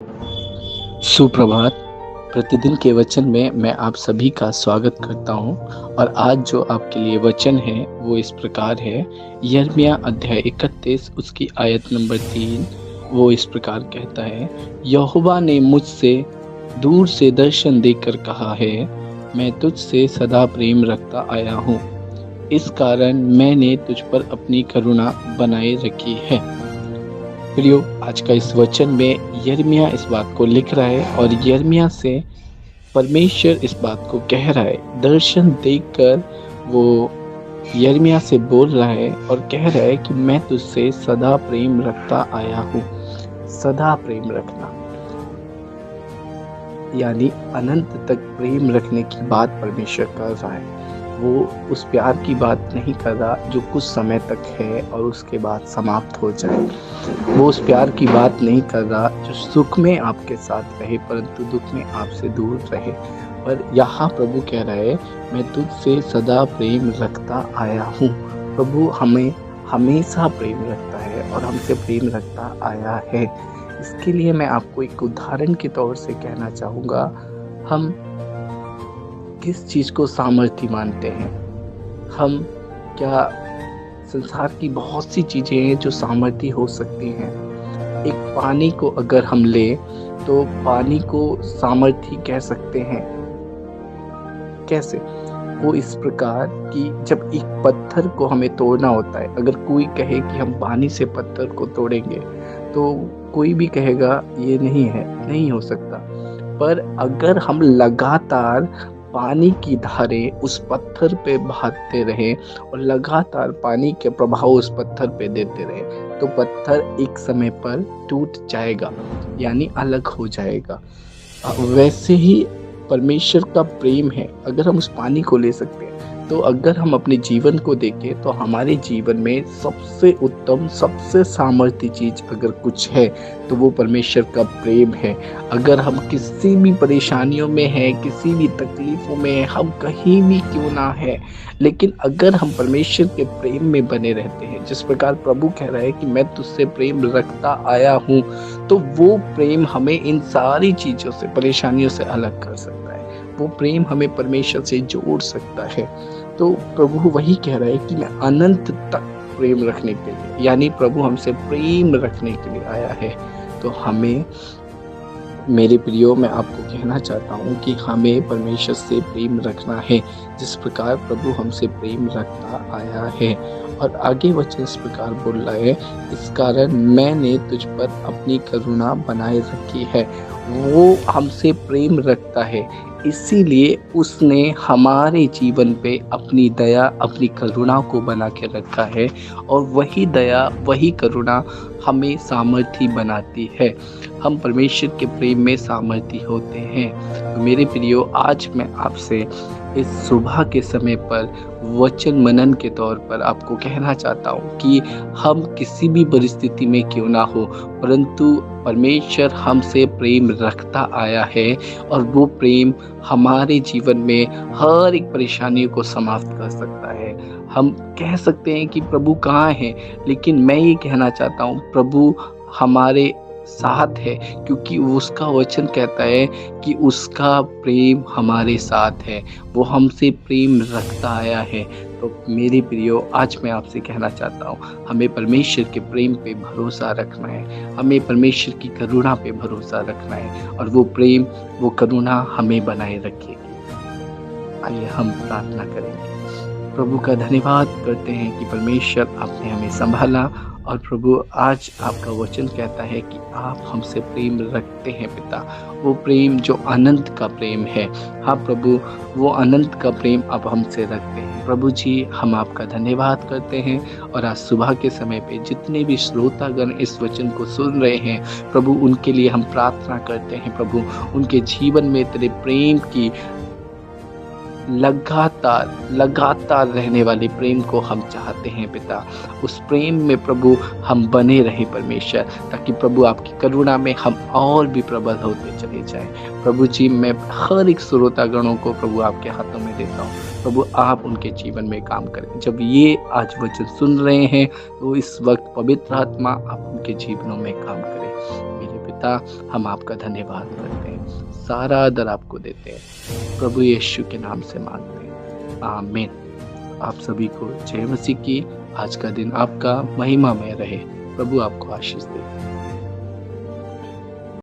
सुप्रभात। प्रतिदिन के वचन में मैं आप सभी का स्वागत करता हूँ और आज जो आपके लिए वचन है वो इस प्रकार है। यिर्मयाह अध्याय 31 उसकी आयत नंबर 3। वो इस प्रकार कहता है, यहोवा ने मुझसे दूर से दर्शन देकर कहा है, मैं तुझसे सदा प्रेम रखता आया हूँ, इस कारण मैंने तुझ पर अपनी करुणा बनाए रखी है। प्रियो, आज का इस वचन में यिर्मयाह इस बात को लिख रहा है और यिर्मयाह से परमेश्वर इस बात को कह रहा है। दर्शन देखकर वो यिर्मयाह से बोल रहा है और कह रहा है कि मैं तुझसे सदा प्रेम रखता आया हूँ। सदा प्रेम रखना यानी अनंत तक प्रेम रखने की बात परमेश्वर कर रहा है। वो उस प्यार की बात नहीं कर रहा जो कुछ समय तक है और उसके बाद समाप्त हो जाए। वो उस प्यार की बात नहीं कर रहा जो सुख में आपके साथ रहे परंतु दुख में आपसे दूर रहे। पर यहाँ प्रभु कह रहा है, मैं तुझसे सदा प्रेम रखता आया हूँ। प्रभु हमें हमेशा प्रेम रखता है और हमसे प्रेम रखता आया है। इसके लिए मैं आपको एक उदाहरण के तौर से कहना चाहूँगा। हम किस चीज़ को सामर्थ्य मानते हैं? हम क्या संसार की बहुत सी चीज़ें हैं जो सामर्थ्य हो सकती हैं। एक पानी को अगर हम लें तो पानी को सामर्थ्य कह सकते हैं। कैसे? वो इस प्रकार कि जब एक पत्थर को हमें तोड़ना होता है, अगर कोई कहे कि हम पानी से पत्थर को तोड़ेंगे तो कोई भी कहेगा ये नहीं है, नहीं हो सकता। पर अगर हम लगातार पानी की धारें उस पत्थर पे बहाते रहें और लगातार पानी के प्रभाव उस पत्थर पे देते रहें तो पत्थर एक समय पर टूट जाएगा, यानी अलग हो जाएगा। वैसे ही परमेश्वर का प्रेम है। अगर हम उस पानी को ले सकते हैं तो अगर हम अपने जीवन को देखें तो हमारे जीवन में सबसे उत्तम, सबसे सामर्थ्य चीज़ अगर कुछ है तो वो परमेश्वर का प्रेम है। अगर हम किसी भी परेशानियों में हैं, किसी भी तकलीफ़ों में हैं, हम कहीं भी क्यों ना हैं, लेकिन अगर हम परमेश्वर के प्रेम में बने रहते हैं, जिस प्रकार प्रभु कह रहा है कि मैं तुझसे प्रेम रखता आया हूँ, तो वो प्रेम हमें इन सारी चीज़ों से, परेशानियों से अलग कर सकता है। वो प्रेम हमें परमेश्वर से जोड़ सकता है। तो प्रभु वही कह रहा है कि मैं अनंत तक प्रेम रखने के लिए, यानी प्रभु हमसे प्रेम रखने के लिए आया है। तो हमें, मेरे प्रियो, मैं आपको कहना चाहता हूँ कि हमें परमेश्वर से प्रेम रखना है जिस प्रकार प्रभु हमसे प्रेम रखता आया है। और आगे वचन इस प्रकार बोल रहा है, इस कारण मैंने तुझ पर अपनी करुणा बनाए रखी है। वो हमसे प्रेम रखता है, इसीलिए उसने हमारे जीवन पे अपनी दया, अपनी करुणा को बना के रखा है और वही दया, वही करुणा हमें सामर्थ्य बनाती है। हम परमेश्वर के प्रेम में सामर्थ्य होते हैं। तो मेरे प्रियो, आज मैं आपसे इस सुबह के समय पर वचन मनन के तौर पर आपको कहना चाहता हूँ कि हम किसी भी परिस्थिति में क्यों ना हो, परंतु परमेश्वर हमसे प्रेम रखता आया है और वो प्रेम हमारे जीवन में हर एक परेशानियों को समाप्त कर सकता है। हम कह सकते हैं कि प्रभु कहाँ हैं, लेकिन मैं ये कहना चाहता हूँ प्रभु हमारे साथ है, क्योंकि उसका वचन कहता है कि उसका प्रेम हमारे साथ है, वो हमसे प्रेम रखता आया है। तो मेरे प्रियो, आज मैं आपसे कहना चाहता हूँ, हमें परमेश्वर के प्रेम पे भरोसा रखना है, हमें परमेश्वर की करुणा पे भरोसा रखना है और वो प्रेम, वो करुणा हमें बनाए रखेगी। आइए हम प्रार्थना करेंगे। प्रभु का धन्यवाद करते हैं कि परमेश्वर आपने हमें संभाला और प्रभु आज आपका वचन कहता है कि आप हमसे प्रेम रखते हैं पिता। वो प्रेम जो अनंत का प्रेम है। हाँ प्रभु, वो अनंत का प्रेम आप हमसे रखते हैं। प्रभु जी, हम आपका धन्यवाद करते हैं और आज सुबह के समय पे जितने भी श्रोतागण इस वचन को सुन रहे हैं प्रभु, उनके लिए हम प्रार्थना करते हैं। प्रभु, उनके जीवन में तेरे प्रेम की लगातार लगातार रहने वाले प्रेम को हम चाहते हैं पिता। उस प्रेम में प्रभु हम बने रहे परमेश्वर, ताकि प्रभु आपकी करुणा में हम और भी प्रबल होते चले जाएं। प्रभु जी, मैं हर एक श्रोतागणों को प्रभु आपके हाथों में देता हूँ। प्रभु, आप उनके जीवन में काम करें। जब ये आज वचन सुन रहे हैं तो इस वक्त पवित्र आत्मा आप उनके जीवनों में काम करें। मेरे पिता, हम आपका धन्यवाद करते हैं, सारा आदर आपको देते हैं। प्रभु यीशु के नाम से मांगते हैं, आमीन। आप सभी को जय मसीह की। आज का दिन आपका महिमा में रहे। प्रभु आपको आशीष दे।